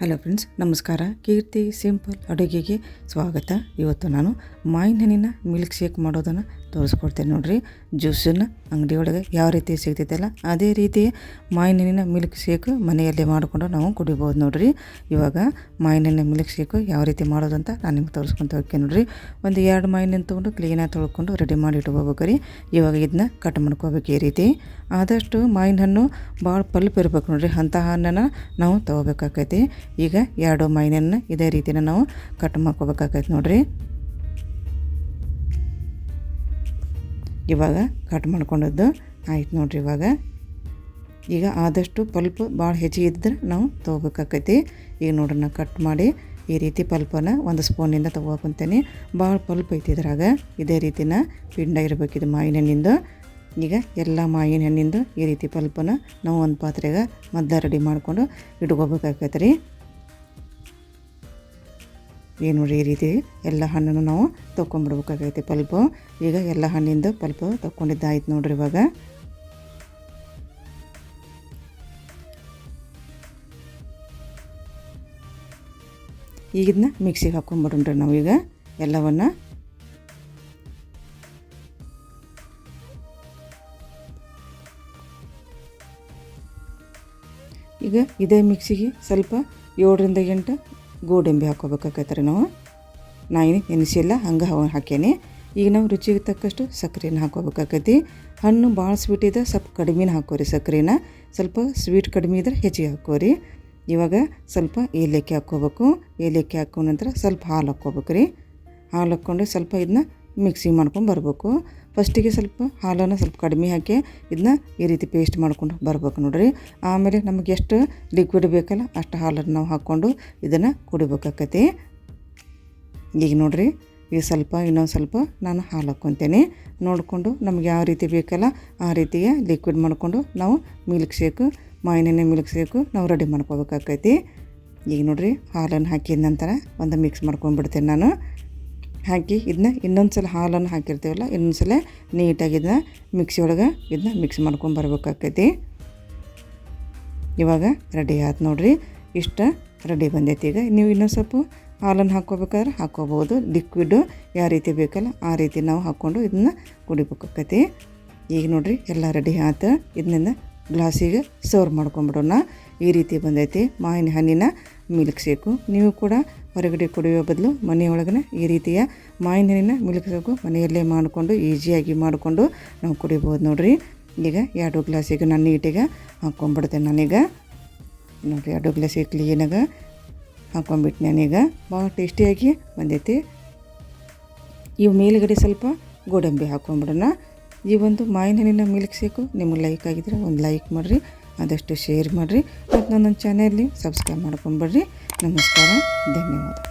Hello friends, ನಮಸ್ಕಾರ. ಕೀರ್ತಿ simple ಅಡುಗೆಗೆ ಸ್ವಾಗತ. ಇವತ್ತು ನಾನು ಮಾವಿನ ಹಣ್ಣಿನ ಮಿಲ್ಕ್ ಶೇಕ್ ಮಾಡೋದನ್ನು ತೋರಿಸ್ಕೊಡ್ತೇನೆ ನೋಡಿರಿ. ಜ್ಯೂಸನ್ನು ಅಂಗಡಿ ಒಳಗೆ ಯಾವ ರೀತಿ ಸಿಗ್ತೈತಲ್ಲ ಅದೇ ರೀತಿ ಮಾವಿನ ಹಣ್ಣಿನ ಮಿಲ್ಕ್ ಶೇಕ್ ಮನೆಯಲ್ಲೇ ಮಾಡಿಕೊಂಡು ನಾವು ಕುಡಿಬೋದು ನೋಡಿರಿ. ಇವಾಗ ಮಾವಿನ ಹಣ್ಣಿನ ಮಿಲ್ಕ್ ಶೇಕ್ ಯಾವ ರೀತಿ ಮಾಡೋದಂತ ನಾನು ನಿಮ್ಗೆ ತೋರಿಸ್ಕೊತ ಹೋಗ್ತೇನೆ ನೋಡಿರಿ. ಒಂದು 2 ಮಾವಿನ ಹಣ್ಣು ತೊಗೊಂಡು ಕ್ಲೀನಾಗಿ ತೊಳ್ಕೊಂಡು ರೆಡಿ ಮಾಡಿ ಇಟ್ಕೋಬೇಕು ರೀ. ಇವಾಗ ಇದನ್ನ ಕಟ್ ಮಾಡ್ಕೋಬೇಕು. ಈ ರೀತಿ ಆದಷ್ಟು ಮಾವಿನ ಹಣ್ಣು ಭಾಳ ಪಲ್ಪ್ ಇರ್ಬೇಕು ನೋಡಿರಿ, ಅಂಥ ಹಣ್ಣನ್ನು ನಾವು ತೊಗೋಬೇಕಾಕೈತಿ. ಈಗ 2 ಮಾವಿನ ಹಣ್ಣು ಇದೇ ರೀತಿನ ನಾವು ಕಟ್ ಮಾಡ್ಕೋಬೇಕಾಕೈತಿ ನೋಡಿರಿ. ಇವಾಗ ಕಟ್ ಮಾಡ್ಕೊಂಡದ್ದು ಆಯ್ತು ನೋಡಿರಿ. ಈಗ ಆದಷ್ಟು ಪಲ್ಪ್ ಭಾಳ ಹೆಚ್ಚಿಗೆ ಇದ್ದರೆ ನಾವು ತೊಗೋಬೇಕಾಕೈತಿ. ಈಗ ನೋಡ್ರಿ ನಾನು ಕಟ್ ಮಾಡಿ ಈ ರೀತಿ ಪಲ್ಪನ್ನು ಒಂದು ಸ್ಪೂನಿಂದ ತೊಗೋಕೊಂತೇನೆ. ಭಾಳ ಪಲ್ಪ್ ಐತಿ ಇದ್ರಾಗ. ಇದೇ ರೀತಿನ ಪಿಂಡ ಇರಬೇಕಿದು ಮಾವಿನ ಹಣ್ಣಿಂದು. ಈಗ ಎಲ್ಲ ಮಾವಿನ ಹಣ್ಣಿಂದು ಈ ರೀತಿ ಪಲ್ಪನ್ನು ನಾವು ಒಂದು ಪಾತ್ರೆಗೆ ಮೊದಲು ರೆಡಿ ಮಾಡಿಕೊಂಡು ಇಟ್ಕೋಬೇಕಾಕೈತೆ ರೀ. ಏನು ನೋಡಿರಿ, ಈ ರೀತಿ ಎಲ್ಲ ಹಣ್ಣನ್ನು ನಾವು ತೊಗೊಂಡ್ಬಿಡ್ಬೇಕಾಗೈತಿ ಪಲ್ಪು. ಈಗ ಎಲ್ಲ ಹಣ್ಣಿಂದು ಪಲ್ಪು ತೊಗೊಂಡಿದ್ದಾಯ್ತು ನೋಡ್ರಿ. ಈಗ ಇದನ್ನ ಮಿಕ್ಸಿಗೆ ಹಾಕ್ಕೊಂಡ್ಬಿಡ್ರಿ ನಾವು. ಈಗ ಎಲ್ಲವನ್ನು ಈಗ ಇದೇ ಮಿಕ್ಸಿಗೆ ಸ್ವಲ್ಪ 7ರಿಂದ 8 ಗೋಡಂಬಿ ಹಾಕ್ಕೋಬೇಕಾಗತ್ತೆ ರೀ ನಾವು. ನಾನು ನೆನೆಸಿಲ್ಲ, ಹಂಗೆ ಹಾಕೇನೆ. ಈಗ ನಾವು ರುಚಿಗೆ ತಕ್ಕಷ್ಟು ಸಕ್ಕರೆನ ಹಾಕ್ಕೋಬೇಕಾಗೈತಿ. ಹಣ್ಣು ಭಾಳ ಸ್ವೀಟ್ ಇದೆ, ಸ್ವಲ್ಪ ಕಡಿಮೆನ ಹಾಕೋರಿ ಸಕ್ಕರೆನ. ಸ್ವಲ್ಪ ಸ್ವೀಟ್ ಕಡಿಮೆ ಇದ್ರೆ ಹೆಚ್ಚಿಗೆ ಹಾಕೋರಿ. ಇವಾಗ ಸ್ವಲ್ಪ ಏಲಕ್ಕಿ ಹಾಕ್ಕೋಬೇಕು. ಏಲಕ್ಕಿ ಹಾಕೋ ನಂತರ ಸ್ವಲ್ಪ ಹಾಲು ಹಾಕ್ಕೋಬೇಕು ರೀ. ಹಾಲು ಹಾಕ್ಕೊಂಡು ಸ್ವಲ್ಪ ಇದನ್ನ ಮಿಕ್ಸಿ ಮಾಡ್ಕೊಂಡು ಬರಬೇಕು. ಫಸ್ಟಿಗೆ ಸ್ವಲ್ಪ ಹಾಲನ್ನು ಸ್ವಲ್ಪ ಕಡಿಮೆ ಹಾಕಿ ಇದನ್ನ ಈ ರೀತಿ ಪೇಸ್ಟ್ ಮಾಡ್ಕೊಂಡು ಬರ್ಬೇಕು ನೋಡಿರಿ. ಆಮೇಲೆ ನಮಗೆ ಎಷ್ಟು ಲಿಕ್ವಿಡ್ ಬೇಕಲ್ಲ ಅಷ್ಟು ಹಾಲನ್ನು ನಾವು ಹಾಕ್ಕೊಂಡು ಇದನ್ನು ಕುಡಿಬೇಕಾಕತಿ. ಈಗ ನೋಡಿರಿ, ಈಗ ಸ್ವಲ್ಪ ಇನ್ನೊಂದು ಸ್ವಲ್ಪ ನಾನು ಹಾಲು ಹಾಕ್ಕೊತೇನೆ. ನೋಡಿಕೊಂಡು ನಮ್ಗೆ ಯಾವ ರೀತಿ ಬೇಕಲ್ಲ ಆ ರೀತಿಯ ಲಿಕ್ವಿಡ್ ಮಾಡಿಕೊಂಡು ನಾವು ಮಿಲ್ಕ್ ಶೇಕು, ಮಾವಿನ ಹಣ್ಣಿನ ಮಿಲ್ಕ್ ಶೇಕು ನಾವು ರೆಡಿ ಮಾಡ್ಕೋಬೇಕಾಕೈತಿ. ಈಗ ನೋಡಿರಿ, ಹಾಲನ್ನು ಹಾಕಿದ ನಂತರ ಒಂದು ಮಿಕ್ಸ್ ಮಾಡ್ಕೊಂಡ್ಬಿಡ್ತೇನೆ ನಾನು. ಹಾಕಿ ಇದನ್ನ ಇನ್ನೊಂದು ಸಲ ಹಾಲನ್ನು ಹಾಕಿರ್ತೀವಲ್ಲ, ಇನ್ನೊಂದು ಸಲ ನೀಟಾಗಿ ಇದನ್ನ ಮಿಕ್ಸಿ ಒಳಗೆ ಇದನ್ನ ಮಿಕ್ಸ್ ಮಾಡ್ಕೊಂಡು ಬರ್ಬೇಕಾಕೈತಿ. ಇವಾಗ ರೆಡಿ ಆಯ್ತು ನೋಡಿರಿ. ಇಷ್ಟ ರೆಡಿ ಬಂದೈತಿ. ಈಗ ನೀವು ಇನ್ನೊಂದು ಸ್ವಲ್ಪ ಹಾಲನ್ನು ಹಾಕ್ಕೋಬೇಕಾದ್ರೆ ಹಾಕ್ಕೋಬೋದು. ಲಿಕ್ವಿಡ್ಡು ಯಾವ ರೀತಿ ಬೇಕಲ್ಲ ಆ ರೀತಿ ನಾವು ಹಾಕ್ಕೊಂಡು ಇದನ್ನ ಕುಡಿಬೇಕಾಕೈತಿ. ಈಗ ನೋಡಿರಿ ಎಲ್ಲ ರೆಡಿ ಆಯ್ತು. ಇದನ್ನ ಗ್ಲಾಸಿಗೆ ಸರ್ವ್ ಮಾಡ್ಕೊಂಬಿಡೋಣ. ಈ ರೀತಿ ಬಂದೈತಿ ಮಾವಿನ ಹಣ್ಣಿನ ಮಿಲ್ಕ್ ಶೇಕು. ನೀವು ಕೂಡ ಹೊರಗಡೆ ಕುಡಿಯೋ ಬದಲು ಮನೆಯೊಳಗನೆ ಈ ರೀತಿಯ ಮಾವಿನ ಹಣ್ಣಿನ ಮಿಲ್ಕ್ ಶೇಕು ಮನೆಯಲ್ಲೇ ಮಾಡಿಕೊಂಡು ಈಸಿಯಾಗಿ ಮಾಡಿಕೊಂಡು ನಾವು ಕುಡಿಬೋದು ನೋಡಿರಿ. ಈಗ 2 ಗ್ಲಾಸಿಗೆ ನಾನು ನೀಟಿಗೆ ಹಾಕ್ಕೊಂಡ್ಬಿಡ್ತೇನೆ. ನಾನೀಗ ನೋಡಿರಿ 2 ಗ್ಲಾಸಿಗೆ ಕ್ಲೀನಾಗ ಹಾಕ್ಕೊಂಡ್ಬಿಟ್ಟು ನಾನೀಗ ಭಾಳ ಟೇಸ್ಟಿಯಾಗಿ ಬಂದೈತಿ. ಇವು ಮೇಲುಗಡೆ ಸ್ವಲ್ಪ ಗೋಡಂಬಿ ಹಾಕ್ಕೊಂಡ್ಬಿಡೋಣ. ಈ ಒಂದು ಮಾವಿನ ಹಣ್ಣಿನ ಮಿಲ್ಕ್ ಶೇಕು ನಿಮಗೆ ಲೈಕ್ ಆಗಿದ್ರೆ ಒಂದು ಲೈಕ್ ಮಾಡಿರಿ, ಆದಷ್ಟು ಶೇರ್ ಮಾಡಿರಿ, ಮತ್ತು ನನ್ನ ಚಾನೆಲ್ಗೆ ಸಬ್ಸ್ಕ್ರೈಬ್ ಮಾಡ್ಕೊಂಬಿಡ್ರಿ. ನಮಸ್ಕಾರ, ಧನ್ಯವಾದ.